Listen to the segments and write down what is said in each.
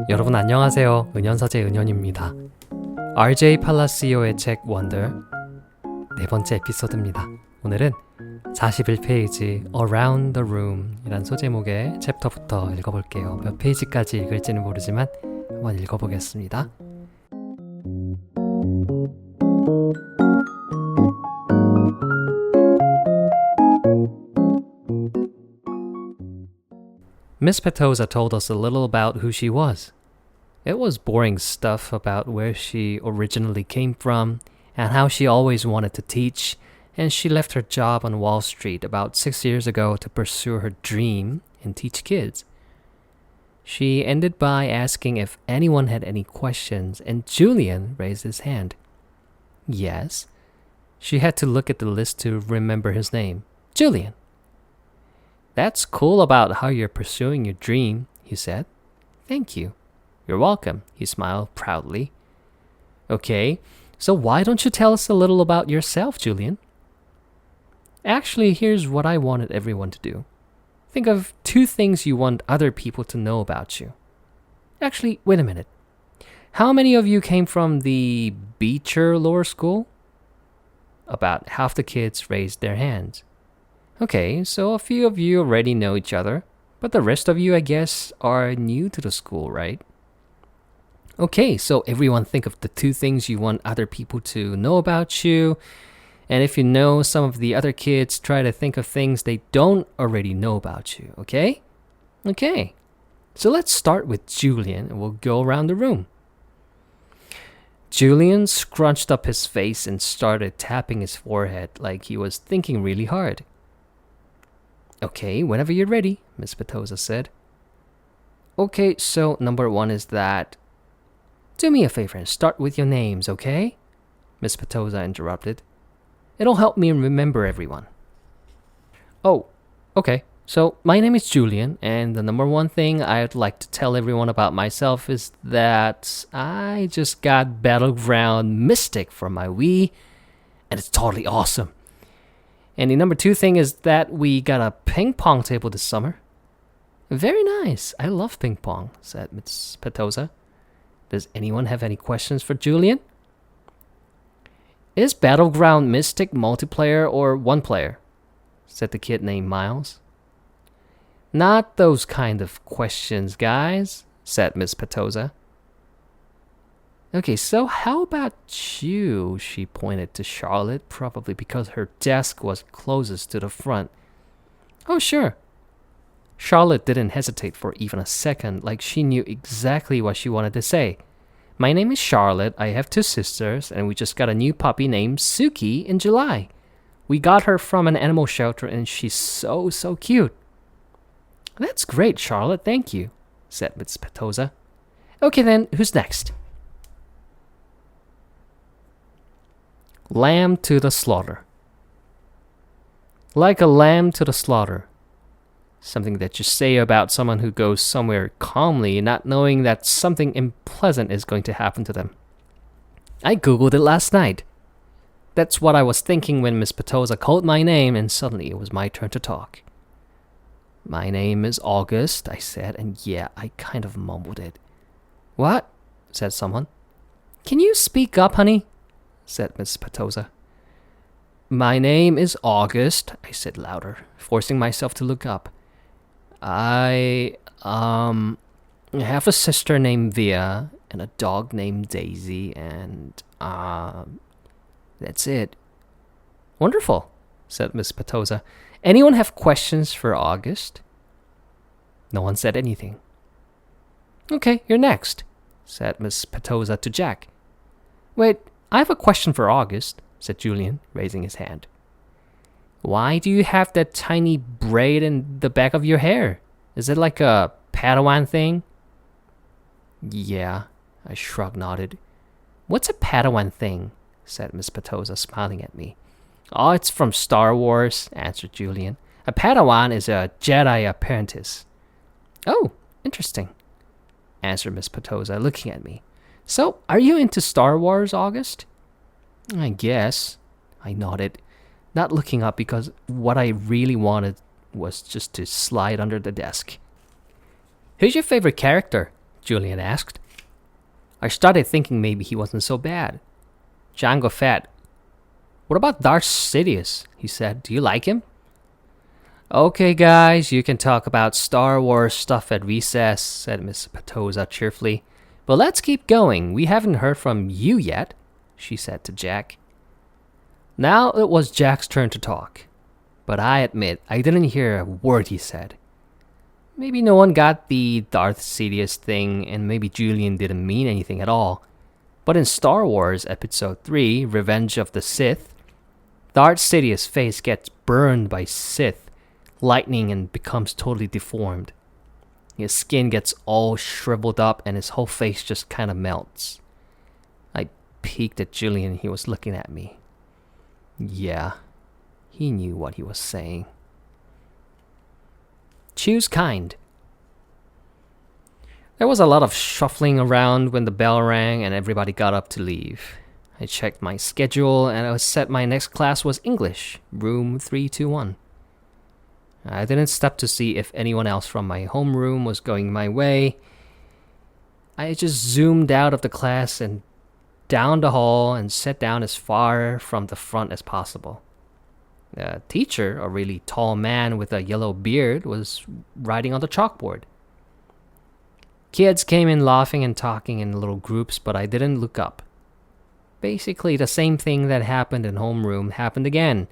여러분 안녕하세요. 은현서재은현입니다. RJ 팔라시오의 책 원더 네 번째 에피소드입니다. 오늘은 41페이지 Around the Room 이란 소제목의 챕터부터 읽어볼게요. 몇 페이지까지 읽을지는 모르지만 한번 읽어보겠습니다. Miss Petosa told us a little about who she was. It was boring stuff about where she originally came from and how she always wanted to teach, and she left her job on Wall Street about 6 years ago to pursue her dream and teach kids. She ended by asking if anyone had any questions, and Julian raised his hand. Yes. She had to look at the list to remember his name. Julian. That's cool about how you're pursuing your dream, he said. Thank you. You're welcome, he smiled proudly. Okay, so why don't you tell us a little about yourself, Julian? Actually, here's what I wanted everyone to do. Think of 2 things you want other people to know about you. Actually, wait a minute. How many of you came from the Beecher Lower School? About half the kids raised their hands. Okay, so a few of you already know each other, but the rest of you, I guess, are new to the school, right? Okay, so everyone think of the 2 things you want other people to know about you. And if you know some of the other kids, try to think of things they don't already know about you, okay? Okay, so let's start with Julian and we'll go around the room. Julian scrunched up his face and started tapping his forehead like he was thinking really hard. Okay, whenever you're ready, Miss Petosa said. Okay, so number 1 is that... Do me a favor and start with your names, okay? Miss Petosa interrupted. It'll help me remember everyone. Oh, okay. So my name is Julian, and the number 1 thing I'd like to tell everyone about myself is that I just got Battleground Mystic for my Wii, and it's totally awesome. And the number 2 thing is that we got a ping pong table this summer. Very nice. I love ping pong, said Miss Petosa. Does anyone have any questions for Julian? Is Battleground Mystic multiplayer or 1 player? Said the kid named Miles. Not those kind of questions, guys, said Miss Petosa. Okay, so how about you? She pointed to Charlotte, probably because her desk was closest to the front. Oh, sure. Charlotte didn't hesitate for even a second, like she knew exactly what she wanted to say. My name is Charlotte, I have 2 sisters, and we just got a new puppy named Suki in July. We got her from an animal shelter and she's so cute. That's great, Charlotte, thank you, said Miss Petosa. Okay then, who's next? Lamb to the slaughter. Like a lamb to the slaughter. Something that you say about someone who goes somewhere calmly, not knowing that something unpleasant is going to happen to them. I googled it last night. That's what I was thinking when Miss Petosa called my name, and suddenly it was my turn to talk. My name is August, I said, and yeah, I kind of mumbled it. What? Said someone. Can you speak up, honey? Said Miss Petosa. My name is August, I said louder, forcing myself to look up. I have a sister named Via and a dog named Daisy, and that's it. Wonderful, said Miss Petosa. Anyone have questions for August? No one said anything. Okay, you're next, said Miss Petosa to Jack. Wait, I have a question for August, said Julian, raising his hand. Why do you have that tiny braid in the back of your hair? Is it like a Padawan thing? Yeah, I nodded. What's a Padawan thing? Said Miss Petosa, smiling at me. Oh, it's from Star Wars, answered Julian. A Padawan is a Jedi apprentice. Oh, interesting, answered Miss Petosa, looking at me. So, are you into Star Wars, August? I guess. I nodded, not looking up because what I really wanted was just to slide under the desk. Who's your favorite character? Julian asked. I started thinking maybe he wasn't so bad. Jango Fett. What about Darth Sidious? He said. Do you like him? Okay, guys, you can talk about Star Wars stuff at recess, said Miss Petosa cheerfully. But let's keep going. We haven't heard from you yet, she said to Jack. Now it was Jack's turn to talk. But I admit, I didn't hear a word he said. Maybe no one got the Darth Sidious thing, and maybe Julian didn't mean anything at all. But in Star Wars Episode 3, Revenge of the Sith, Darth Sidious' face gets burned by Sith lightning and becomes totally deformed. His skin gets all shriveled up and his whole face just kind of melts. I peeked at Julian and he was looking at me. Yeah, he knew what he was saying. Choose kind. There was a lot of shuffling around when the bell rang and everybody got up to leave. I checked my schedule and I was set my next class was English, room 321. I didn't stop to see if anyone else from my homeroom was going my way. I just zoomed out of the class and down the hall and sat down as far from the front as possible. The teacher, a really tall man with a yellow beard, was writing on the chalkboard. Kids came in laughing and talking in little groups, but I didn't look up. Basically, the same thing that happened in homeroom happened again.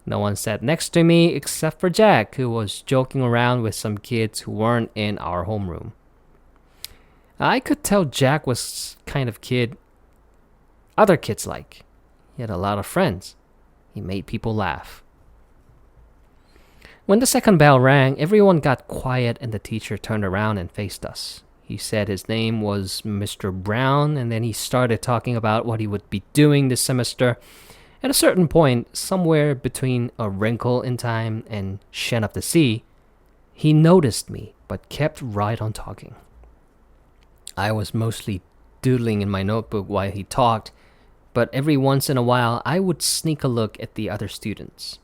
No one sat next to me except for Jack, who was joking around with some kids who weren't in our homeroom. I could tell Jack was kind of kid other kids like. He had a lot of friends. He made people laugh. When the second bell rang, everyone got quiet and the teacher turned around and faced us. He said his name was Mr. Brown, and then he started talking about what he would be doing this semester. At a certain point, somewhere between A Wrinkle in Time and Shen of the Sea, he noticed me, but kept right on talking. I was mostly doodling in my notebook while he talked, but every once in a while, I would sneak a look at the other students.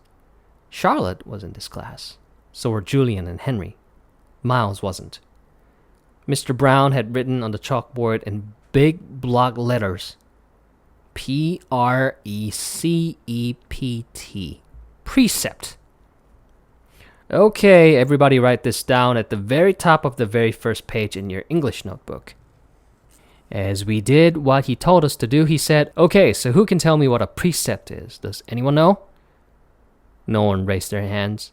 Charlotte was in this class. So were Julian and Henry. Miles wasn't. Mr. Brown had written on the chalkboard in big block letters, Precept. Precept. Okay, everybody write this down at the very top of the very first page in your English notebook. As we did what he told us to do, he said, okay, so who can tell me what a precept is? Does anyone know? No one raised their hands.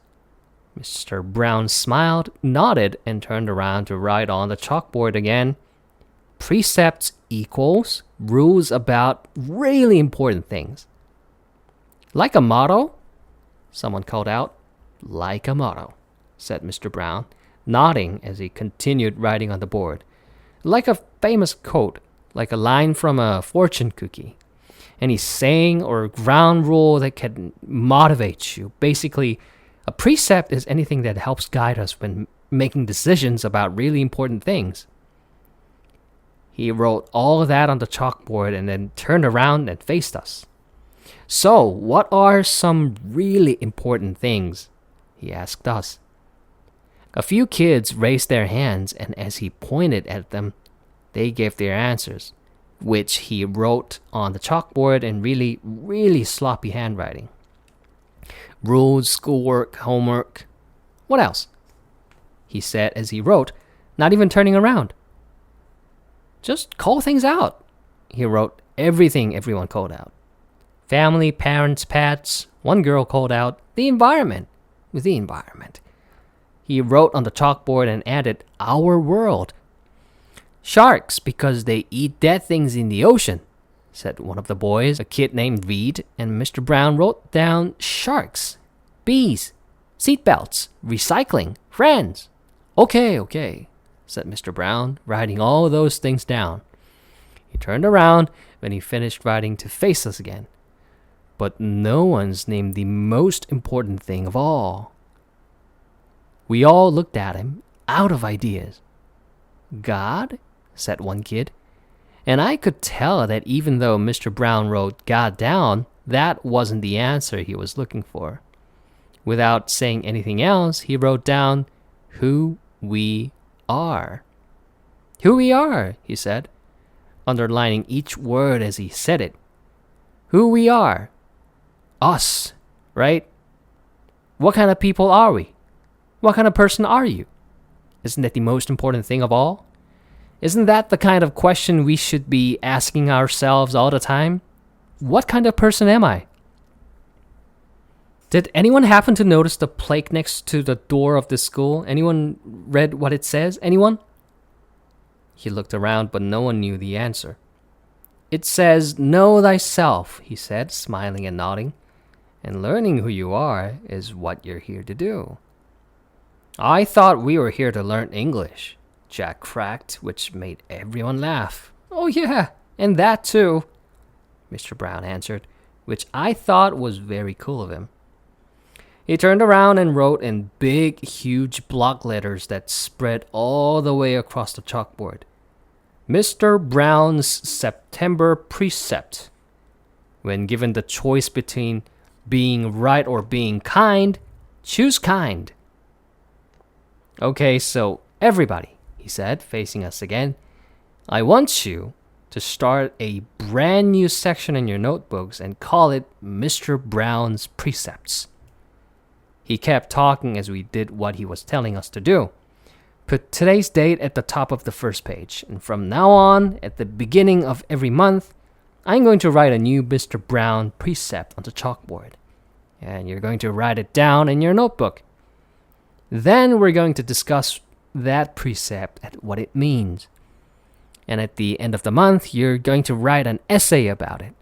Mr. Brown smiled, nodded, and turned around to write on the chalkboard again. Precepts equals rules about really important things. Like a motto? Someone called out. Like a motto, said Mr. Brown, nodding as he continued writing on the board. Like a famous quote, like a line from a fortune cookie. Any saying or ground rule that can motivate you. Basically, a precept is anything that helps guide us when making decisions about really important things. He wrote all of that on the chalkboard and then turned around and faced us. So, what are some really important things? He asked us. A few kids raised their hands, and as he pointed at them, they gave their answers, which he wrote on the chalkboard in really, really sloppy handwriting. Rules, schoolwork, homework. What else? He said as he wrote, not even turning around. Just call things out. He wrote everything everyone called out. Family, parents, pets. One girl called out the environment. With the environment. He wrote on the chalkboard and added our world. Sharks, because they eat dead things in the ocean, said one of the boys, a kid named Reed, and Mr. Brown wrote down sharks, bees, seatbelts, recycling, friends. Okay, said Mr. Brown, writing all those things down. He turned around when he finished writing to face us again. But no one's named the most important thing of all. We all looked at him, out of ideas. God? Said one kid. And I could tell that even though Mr. Brown wrote "got down," that wasn't the answer he was looking for. Without saying anything else, he wrote down who we are. Who we are, he said, underlining each word as he said it. Who we are. Us, right? What kind of people are we? What kind of person are you? Isn't that the most important thing of all? Isn't that the kind of question we should be asking ourselves all the time? What kind of person am I? Did anyone happen to notice the plaque next to the door of the school? Anyone read what it says? Anyone? He looked around, but no one knew the answer. It says, "Know thyself," he said, smiling and nodding. And learning who you are is what you're here to do. I thought we were here to learn English, Jack cracked, which made everyone laugh. Oh yeah, and that too, Mr. Brown answered, which I thought was very cool of him. He turned around and wrote in big, huge block letters that spread all the way across the chalkboard. Mr. Brown's September Precept. When given the choice between being right or being kind, choose kind. Okay, so everybody, he said, facing us again, I want you to start a brand new section in your notebooks and call it Mr. Brown's Precepts. He kept talking as we did what he was telling us to do. Put today's date at the top of the first page, and from now on, at the beginning of every month, I'm going to write a new Mr. Brown precept on the chalkboard. And you're going to write it down in your notebook. Then we're going to discuss that precept and what it means. And at the end of the month, you're going to write an essay about it,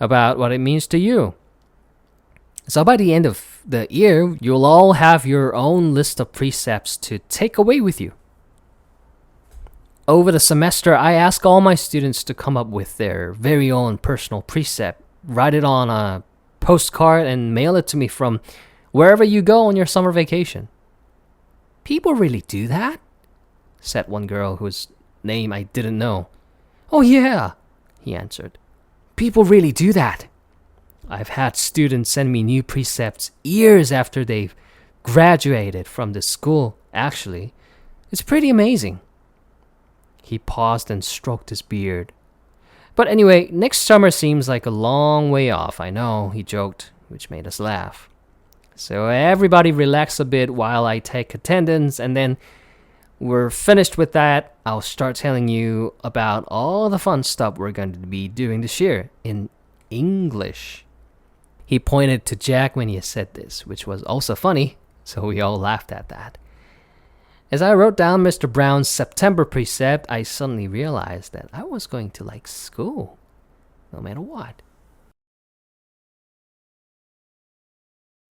about what it means to you. So by the end of the year, you'll all have your own list of precepts to take away with you. Over the semester, I ask all my students to come up with their very own personal precept, write it on a postcard, and mail it to me from wherever you go on your summer vacation. People really do that? Said one girl whose name I didn't know. Oh yeah, he answered. People really do that. I've had students send me new precepts years after they've graduated from the school, actually. It's pretty amazing. He paused and stroked his beard. But anyway, next summer seems like a long way off, I know, he joked, which made us laugh. So everybody relax a bit while I take attendance, and then we're finished with that. I'll start telling you about all the fun stuff we're going to be doing this year in English. He pointed to Jack when he said this, which was also funny, so we all laughed at that. As I wrote down Mr. Brown's September precept, I suddenly realized that I was going to like school, no matter what.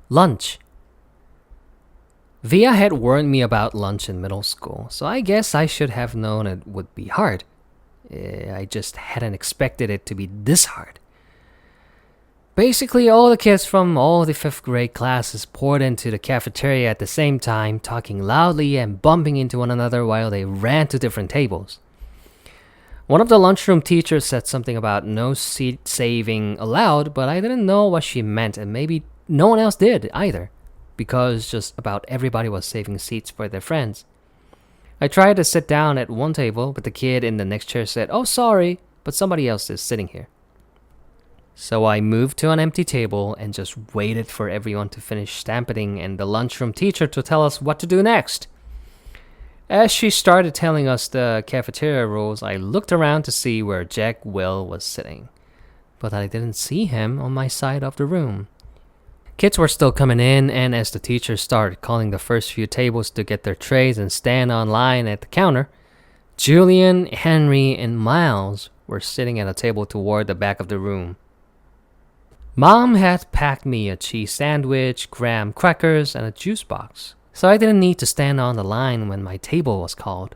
Lunch. Via had warned me about lunch in middle school, so I guess I should have known it would be hard. I just hadn't expected it to be this hard. Basically, all the kids from all the 5th grade classes poured into the cafeteria at the same time, talking loudly and bumping into one another while they ran to different tables. One of the lunchroom teachers said something about no seat saving allowed, but I didn't know what she meant, and maybe no one else did either, because just about everybody was saving seats for their friends. I tried to sit down at one table, but the kid in the next chair said, "Oh, sorry, but somebody else is sitting here." So I moved to an empty table and just waited for everyone to finish stampeding and the lunchroom teacher to tell us what to do next. As she started telling us the cafeteria rules, I looked around to see where Jack Will was sitting, but I didn't see him on my side of the room. Kids were still coming in, and as the teacher started calling the first few tables to get their trays and stand on line at the counter, Julian, Henry, and Miles were sitting at a table toward the back of the room. Mom had packed me a cheese sandwich, graham crackers, and a juice box, so I didn't need to stand on the line when my table was called.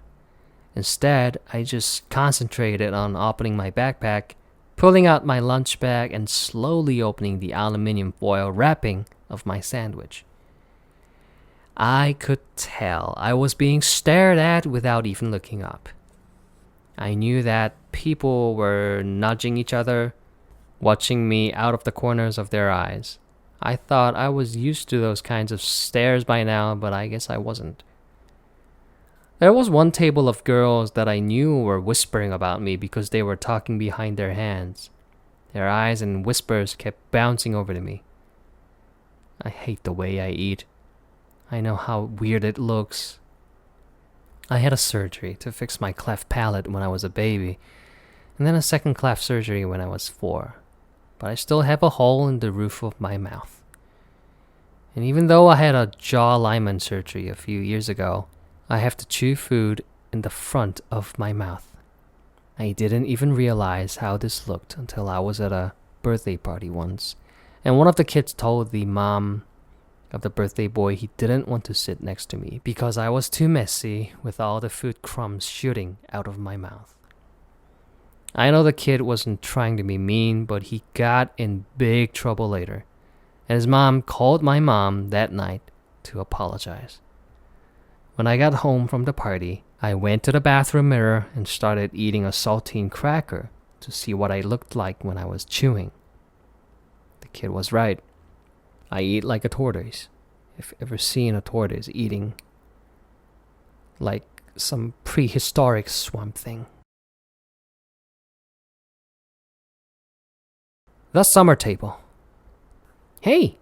Instead, I just concentrated on opening my backpack, pulling out my lunch bag, and slowly opening the aluminum foil wrapping of my sandwich. I could tell I was being stared at without even looking up. I knew that people were nudging each other, watching me out of the corners of their eyes. I thought I was used to those kinds of stares by now, but I guess I wasn't. There was one table of girls that I knew were whispering about me because they were talking behind their hands. Their eyes and whispers kept bouncing over to me. I hate the way I eat. I know how weird it looks. I had a surgery to fix my cleft palate when I was a baby, and then a second cleft surgery when I was 4. But I still have a hole in the roof of my mouth. And even though I had a jaw alignment surgery a few years ago, I have to chew food in the front of my mouth. I didn't even realize how this looked until I was at a birthday party once, and one of the kids told the mom of the birthday boy he didn't want to sit next to me because I was too messy with all the food crumbs shooting out of my mouth. I know the kid wasn't trying to be mean, but he got in big trouble later, and his mom called my mom that night to apologize. When I got home from the party, I went to the bathroom mirror and started eating a saltine cracker to see what I looked like when I was chewing. The kid was right. I eat like a tortoise. If you've ever seen a tortoise eating like some prehistoric swamp thing. The summer table. Hey,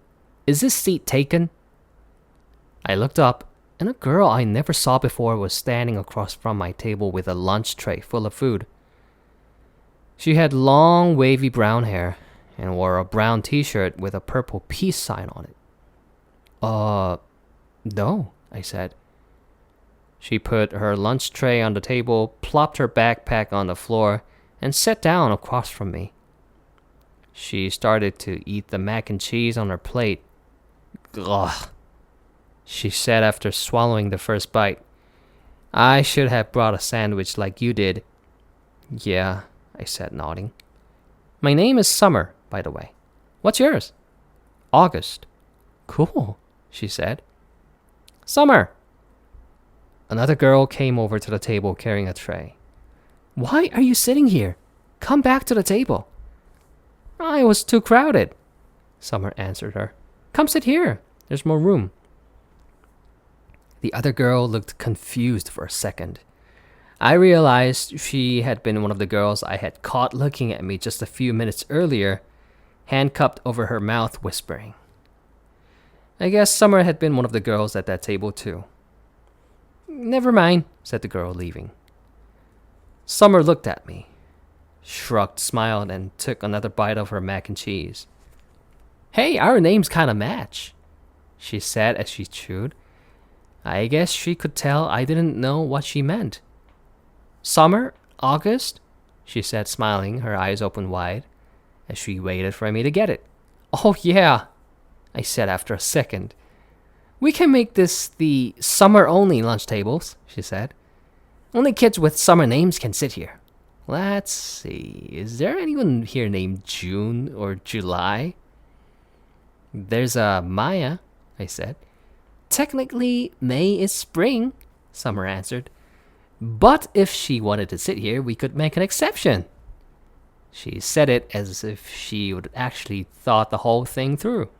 is this seat taken? I looked up, and a girl I never saw before was standing across from my table with a lunch tray full of food. She had long, wavy brown hair and wore a brown t-shirt with a purple peace sign on it. No, I said. She put her lunch tray on the table, plopped her backpack on the floor, and sat down across from me. She started to eat the mac and cheese on her plate. Ugh, she said after swallowing the first bite. I should have brought a sandwich like you did. Yeah, I said, nodding. My name is Summer, by the way. What's yours? August. Cool, she said. Summer! Another girl came over to the table carrying a tray. Why are you sitting here? Come back to the table. I was too crowded, Summer answered her. Come sit here. There's more room. The other girl looked confused for a second. I realized she had been one of the girls I had caught looking at me just a few minutes earlier, handcuffed over her mouth, whispering. I guess Summer had been one of the girls at that table too. Never mind, said the girl, leaving. Summer looked at me, shrugged, smiled, and took another bite of her mac and cheese. Hey, our names kind of match, she said as she chewed. I guess she could tell I didn't know what she meant. Summer? August? She said, smiling, her eyes open wide, as she waited for me to get it. Oh, yeah, I said after a second. We can make this the summer-only lunch tables, she said. Only kids with summer names can sit here. Let's see, is there anyone here named June or July? There's a Maya, I said. Technically, May is spring, Summer answered. But if she wanted to sit here, we could make an exception. She said it as if she would actually thought the whole thing through.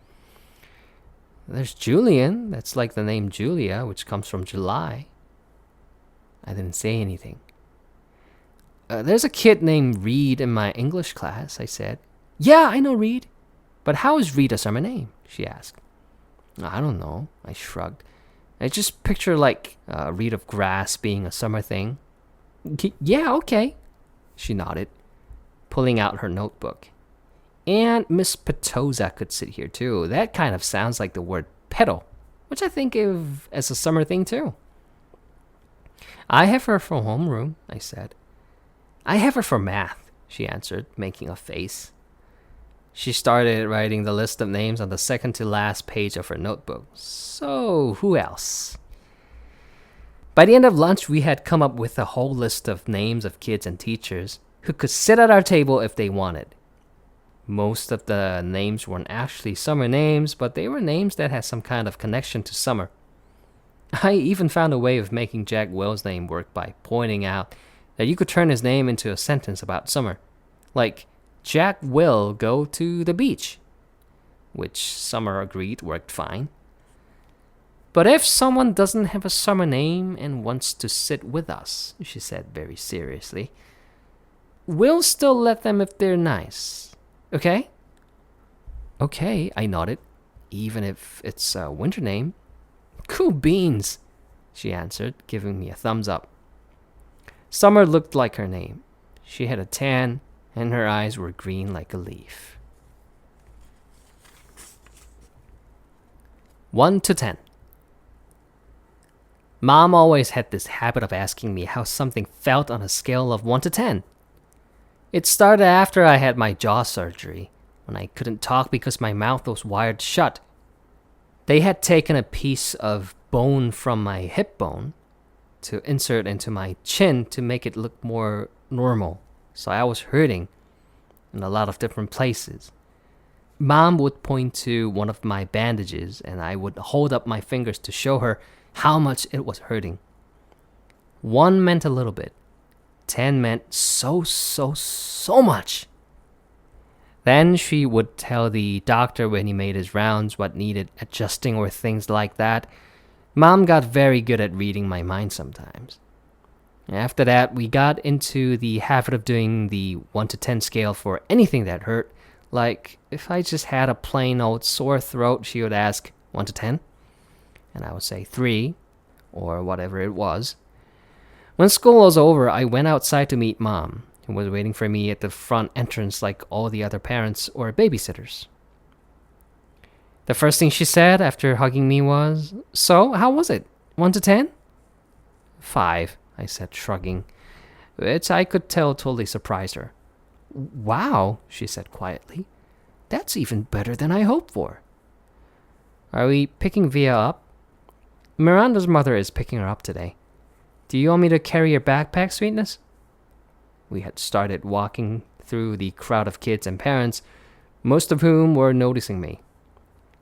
There's Julian, that's like the name Julia, which comes from July. I didn't say anything. There's a kid named Reed in my English class, I said. Yeah, I know Reed. But how is Reed a summer name? She asked. I don't know, I shrugged. I just picture like a reed of grass being a summer thing. Yeah, okay, she nodded, pulling out her notebook. And Miss Petosa could sit here too. That kind of sounds like the word petal, which I think of as a summer thing too. I have her for homeroom, I said. I have her for math, she answered, making a face. She started writing the list of names on the second to last page of her notebook. So, who else? By the end of lunch, we had come up with a whole list of names of kids and teachers who could sit at our table if they wanted. Most of the names weren't actually summer names, but they were names that had some kind of connection to summer. I even found a way of making Jack Will's name work by pointing out that you could turn his name into a sentence about summer. Like, Jack will go to the beach, which Summer agreed worked fine. But if someone doesn't have a summer name and wants to sit with us, she said very seriously, we'll still let them if they're nice. Okay? Okay, I nodded, even if it's a winter name. Cool beans, she answered, giving me a thumbs up. Summer looked like her name. She had a tan, and her eyes were green like a leaf. 1 to 10. Mom always had this habit of asking me how something felt on a scale of 1 to 10. It started after I had my jaw surgery, when I couldn't talk because my mouth was wired shut. They had taken a piece of bone from my hip bone to insert into my chin to make it look more normal, so I was hurting in a lot of different places. Mom would point to one of my bandages, and I would hold up my fingers to show her how much it was hurting. 1 meant a little bit. 10 meant so much. Then she would tell the doctor when he made his rounds what needed adjusting or things like that. Mom got very good at reading my mind sometimes. After that, we got into the habit of doing the 1 to 10 scale for anything that hurt. Like, if I just had a plain old sore throat, she would ask, 1 to 10? And I would say 3, or whatever it was. When school was over, I went outside to meet Mom, who was waiting for me at the front entrance like all the other parents or babysitters. The first thing she said after hugging me was, "So, how was it? 1 to 10? 5, I said, shrugging, which I could tell totally surprised her. Wow, she said quietly. That's even better than I hoped for. Are we picking Via up? Miranda's mother is picking her up today. Do you want me to carry your backpack, sweetness?" We had started walking through the crowd of kids and parents, most of whom were noticing me,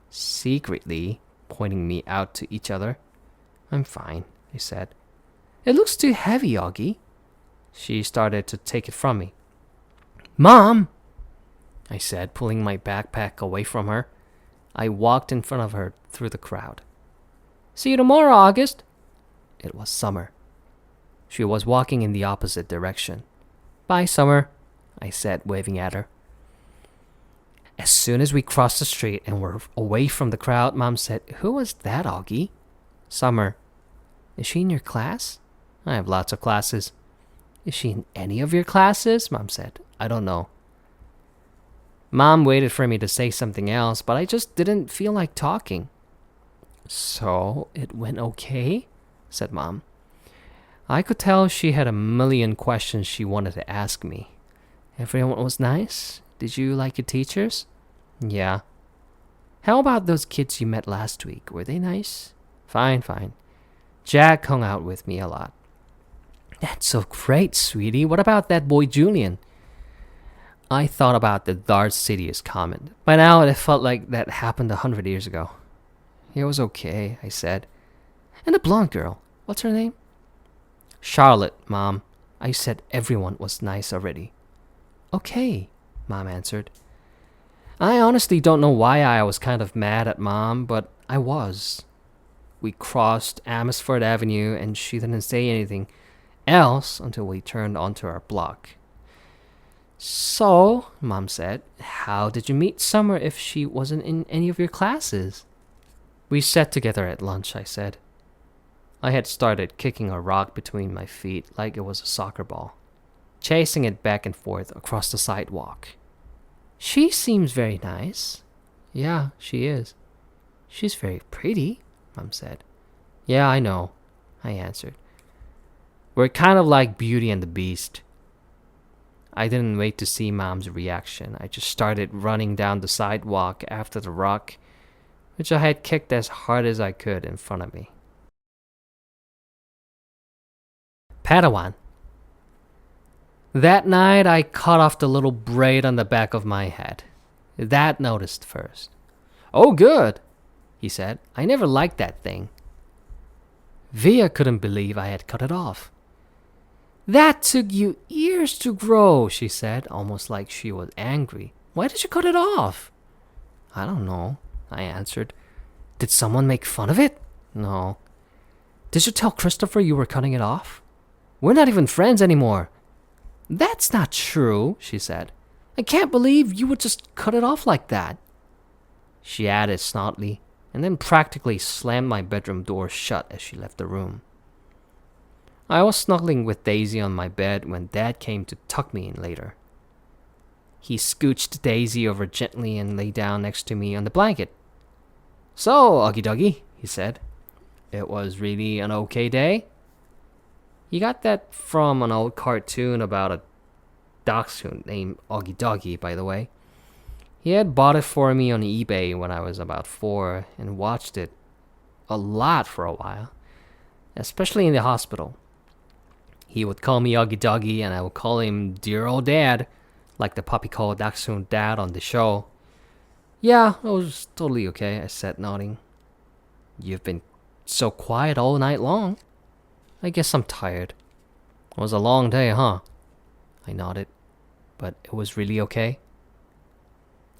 secretly pointing me out to each other. "I'm fine," I said. "It looks too heavy, Augie." She started to take it from me. "Mom," I said, pulling my backpack away from her. I walked in front of her through the crowd. "See you tomorrow, August." It was Summer. She was walking in the opposite direction. "Bye, Summer," I said, waving at her. As soon as we crossed the street and were away from the crowd, Mom said, "Who was that, Augie?" "Summer." "Is she in your class?" "I have lots of classes." "Is she in any of your classes?" Mom said. "I don't know." Mom waited for me to say something else, but I just didn't feel like talking. "So, it went okay?" said Mom. I could tell she had a million questions she wanted to ask me. "Everyone was nice? Did you like your teachers?" "Yeah." "How about those kids you met last week? Were they nice?" Fine. Jack hung out with me a lot." "That's so great, sweetie. What about that boy Julian?" I thought about the Darth Sidious comment. By now, it felt like that happened 100 years ago. "It was okay," I said. "And the blonde girl, what's her name?" "Charlotte, Mom. I said everyone was nice already." "Okay," Mom answered. I honestly don't know why I was kind of mad at Mom, but I was. We crossed Amersfoort Avenue and she didn't say anything else until we turned onto our block. "So," Mom said, "how did you meet Summer if she wasn't in any of your classes?" "We sat together at lunch," I said. I had started kicking a rock between my feet like it was a soccer ball, chasing it back and forth across the sidewalk. "She seems very nice." "Yeah, she is." "She's very pretty," Mom said. "Yeah, I know," I answered. "We're kind of like Beauty and the Beast." I didn't wait to see Mom's reaction. I just started running down the sidewalk after the rock, which I had kicked as hard as I could in front of me. Padawn. That night, I cut off the little braid on the back of my head. Dad noticed first. "Oh, good," he said. "I never liked that thing." Via couldn't believe I had cut it off. That took you years to grow, she said, almost like she was angry. Why did you cut it off? I don't know, I answered. Did someone make fun of it? No. Did you tell Christopher you were cutting it off? We're not even friends anymore. That's not true, she said. I can't believe you would just cut it off like that. She added snottily, and then practically slammed my bedroom door shut as she left the room. I was snuggling with Daisy on my bed when Dad came to tuck me in later. He scooched Daisy over gently and lay down next to me on the blanket. So, Uggy Duggy, he said, it was really an okay day? He got that from an old cartoon about a dachshund named Uggy Duggy, by the way. He had bought it for me on eBay when I was about 4 and watched it a lot for a while, especially in the hospital. He would call me Uggy Duggy and I would call him Dear Old Dad, like the puppy called Dachshund Dad on the show. Yeah, it was totally okay, I said, nodding. You've been so quiet all night long. I guess I'm tired. It was a long day, huh? I nodded. But it was really okay?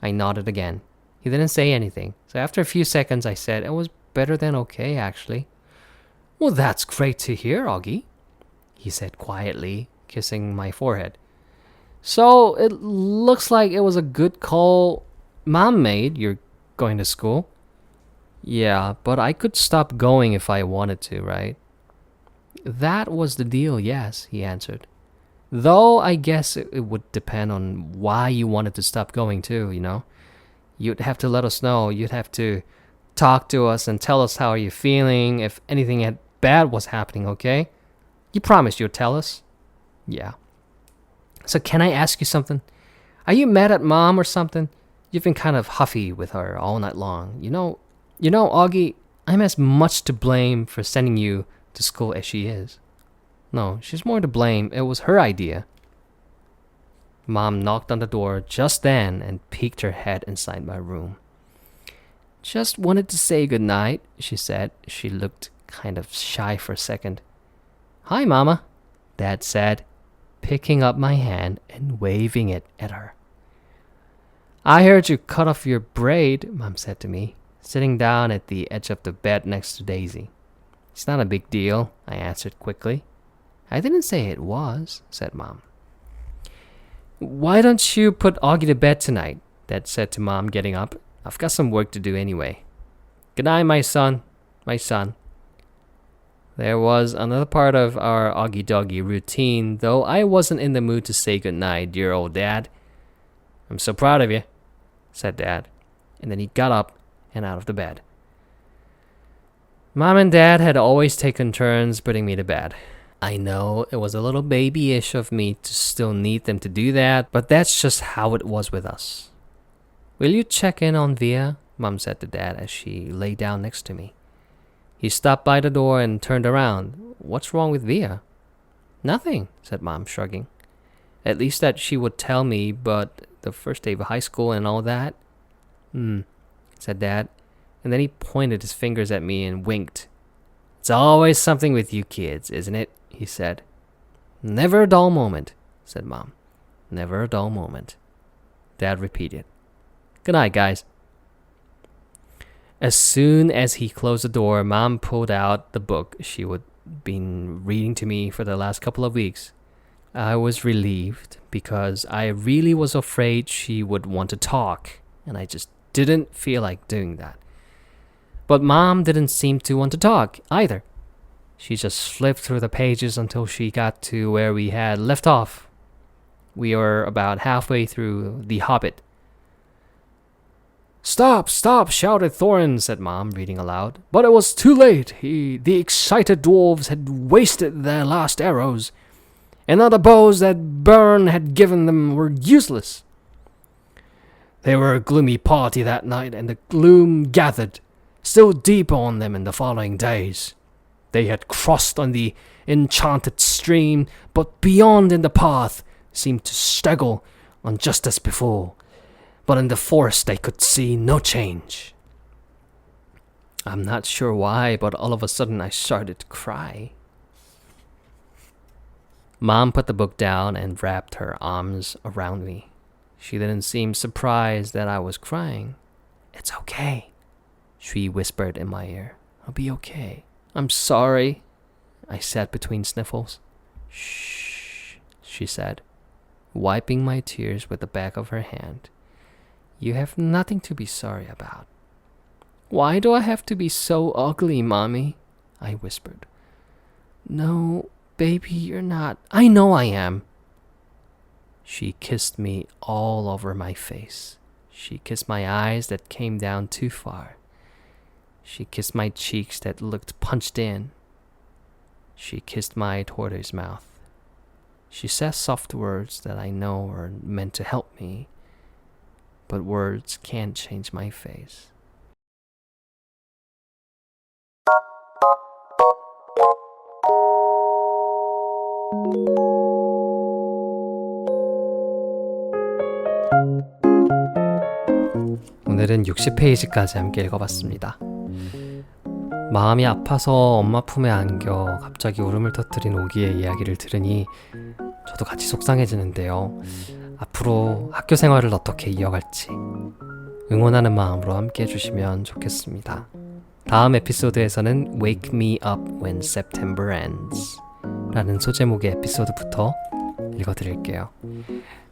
I nodded again. He didn't say anything, so after a few seconds I said, it was better than okay, actually. Well, that's great to hear, Augie, he said quietly, kissing my forehead. So, it looks like it was a good call Mom made. You're going to school? Yeah, but I could stop going if I wanted to, right? That was the deal, yes, he answered. Though I guess it would depend on why you wanted to stop going too, you know? You'd have to let us know. You'd have to talk to us and tell us how you're feeling, if anything bad was happening, okay? You promised you'd tell us? Yeah. So can I ask you something? Are you mad at Mom or something? You've been kind of huffy with her all night long. You know, Augie, I'm as much to blame for sending you to school as she is. No, she's more to blame. It was her idea. Mom knocked on the door just then and peeked her head inside my room. Just wanted to say goodnight, she said. She looked kind of shy for a second. Hi, Mama, Dad said, picking up my hand and waving it at her. I heard you cut off your braid, Mom said to me, sitting down at the edge of the bed next to Daisy. It's not a big deal, I answered quickly. I didn't say it was, said Mom. Why don't you put Augie to bed tonight? Dad said to Mom, getting up. I've got some work to do anyway. Good night, my son. There was another part of our Augie Doggy routine, though I wasn't in the mood to say goodnight, dear old Dad. I'm so proud of you, said Dad, and then he got up and out of the bed. Mom and Dad had always taken turns putting me to bed. I know it was a little babyish of me to still need them to do that, but that's just how it was with us. Will you check in on Via? Mom said to Dad as she lay down next to me. He stopped by the door and turned around. What's wrong with Via? Nothing, said Mom, shrugging. At least that she would tell me, but the first day of high school and all that? Said Dad, and then he pointed his fingers at me and winked. It's always something with you kids, isn't it? He said. Never a dull moment, said Mom. Never a dull moment. Dad repeated. Good night, guys. As soon as he closed the door, Mom pulled out the book she would been reading to me for the last couple of weeks. I was relieved because I really was afraid she would want to talk, and I just didn't feel like doing that. But Mom didn't seem to want to talk either. She just flipped through the pages until she got to where we had left off. We were about halfway through The Hobbit. Stop, shouted Thorin, said Mom, reading aloud. But it was too late. The excited dwarves had wasted their last arrows, and now the bows that Bern had given them were useless. They were a gloomy party that night, and the gloom gathered still deeper on them in the following days. They had crossed on the enchanted stream, but beyond in the path seemed to straggle on just as before. But in the forest they could see no change. I'm not sure why, but all of a sudden I started to cry. Mom put the book down and wrapped her arms around me. She didn't seem surprised that I was crying. It's okay, she whispered in my ear. I'll be okay. I'm sorry, I said between sniffles. Shh, she said, wiping my tears with the back of her hand. You have nothing to be sorry about. Why do I have to be so ugly, Mommy? I whispered. No, baby, you're not. I know I am. She kissed me all over my face. She kissed my eyes that came down too far. She kissed my cheeks that looked punched in. She kissed my tortoise mouth. She said soft words that I know are meant to help me, but words can't change my face. 오늘은 60페이지까지 함께 읽어봤습니다. 마음이 아파서 엄마 품에 안겨 갑자기 울음을 터뜨린 오기의 이야기를 들으니 저도 같이 속상해지는데요. 앞으로 학교 생활을 어떻게 이어갈지 응원하는 마음으로 함께 해주시면 좋겠습니다. 다음 에피소드에서는 Wake Me Up When September Ends 라는 소제목의 에피소드부터 읽어드릴게요.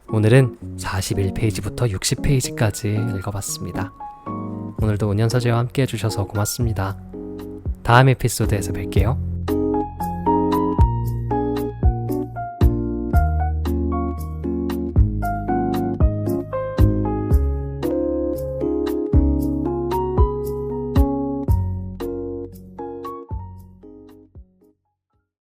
오늘은 41페이지부터 60페이지까지 읽어봤습니다. 오늘도 은현서재와 함께 해주셔서 고맙습니다. 다음 에피소드에서 뵐게요.